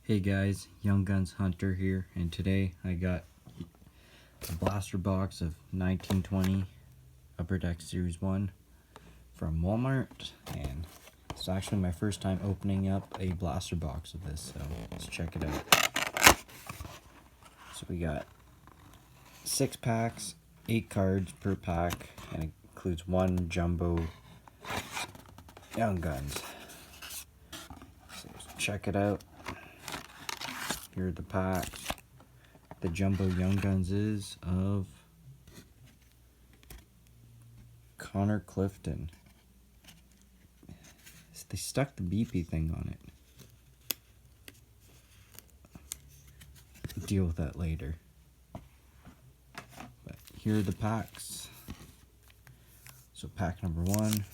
Hey guys, Young Guns Hunter here, and today I got a blaster box of 1920 Upper Deck Series 1 from Walmart, and it's actually my first time opening up a blaster box of this, so let's check it out. So we got 6 packs, 8 cards per pack, and it includes 1 jumbo Young Guns. So let's check it out. Here are the packs. The jumbo Young Guns is of Connor Clifton. They stuck the BP thing on it. Deal with that later. But here are the packs. So pack number 1.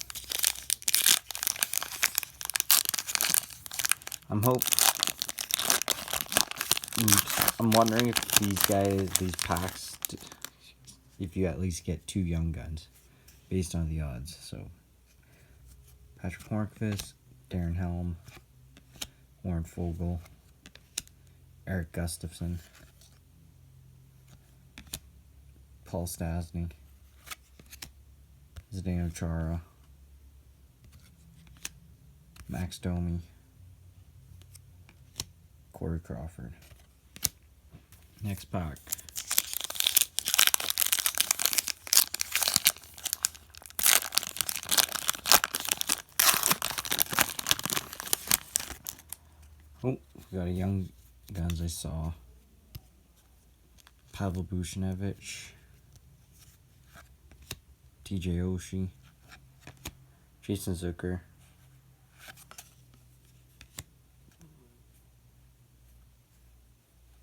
I'm wondering if these packs, if you at least get 2 Young Guns, based on the odds. So, Patrick Hornqvist, Darren Helm, Warren Foegele, Erik Gustafsson, Paul Stastny, Zdeno Chara, Max Domi, Corey Crawford. Next pack. Oh, we got a Young Guns I saw. Pavel Buchnevich, TJ Oshie, Jason Zucker,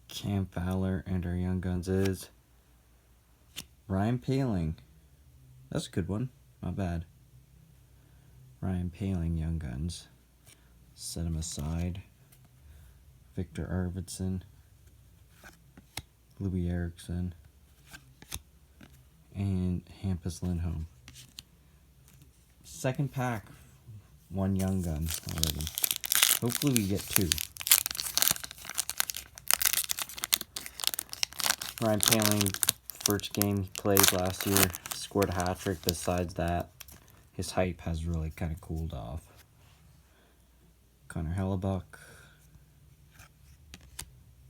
Cam Fowler, and our Young Guns is Ryan Poehling. That's a good one. Not bad. Ryan Poehling, Young Guns. Set him aside. Victor Arvidsson, Louis Eriksson, and Hampus Lindholm. Second pack, 1 Young Gun already. Hopefully we get 2. Ryan Poehling, first game he played last year, scored a hat trick. Besides that, his hype has really kind of cooled off. Connor Hellebuyck,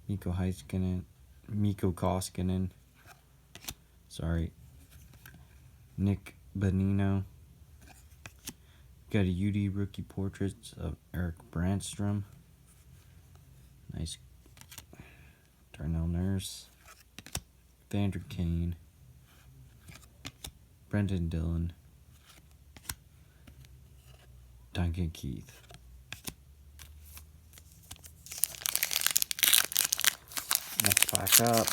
Mikko Koskinen, Nick Bonino. Got a UD rookie portraits of Erik Brandstrom. Nice. Darnell Nurse, Vander Kane, Brendan Dillon, Duncan Keith. Next pack up.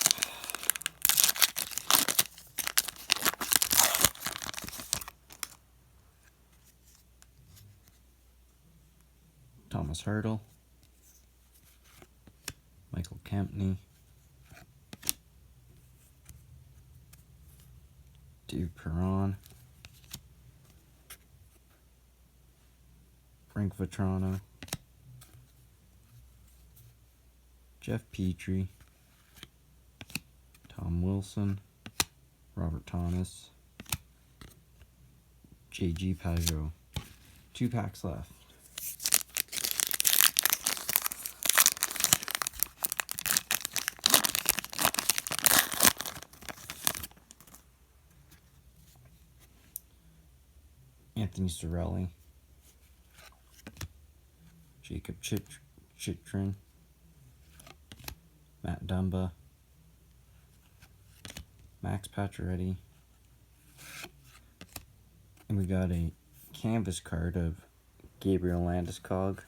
Thomas Hertl, Michael Kempney, Dave Perron, Frank Vatrano, Jeff Petrie, Tom Wilson, Robert Thomas, JG Pajot. 2 packs left. Anthony Cirelli, Jacob Chychrun, Matt Dumba, Max Pacioretty, and we got a canvas card of Gabriel Landeskog,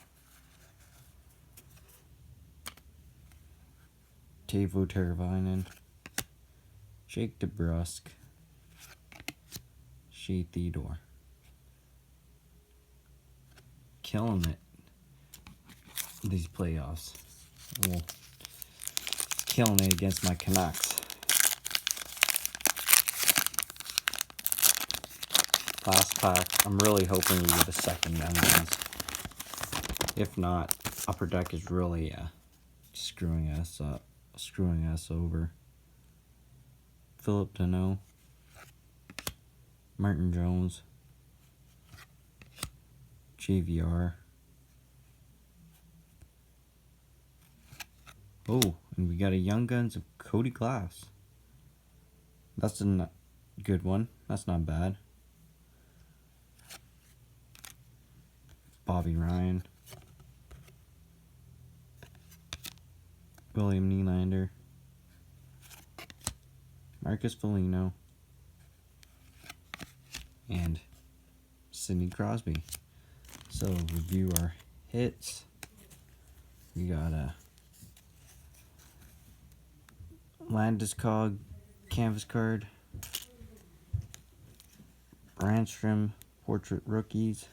Teuvo Teravainen, Jake DeBrusk, Shea Theodore. Killing it these playoffs. Well, killing it against my Canucks. Last pack. I'm really hoping we get a second Young Guns. If not, Upper Deck is really screwing us over. Philip Deneau, Martin Jones, JVR. Oh, and we got a Young Guns of Cody Glass. That's a good one. That's not bad. Bobby Ryan, William Nylander, Marcus Foligno, and Sidney Crosby. So review our hits. We got a Landeskog canvas card, Brandstrom portrait rookies,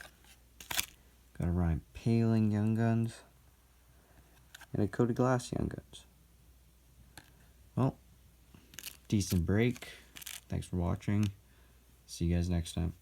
got a Ryan Poehling Young Guns, and a Cody Glass Young Guns. Well, decent break. Thanks for watching. See you guys next time.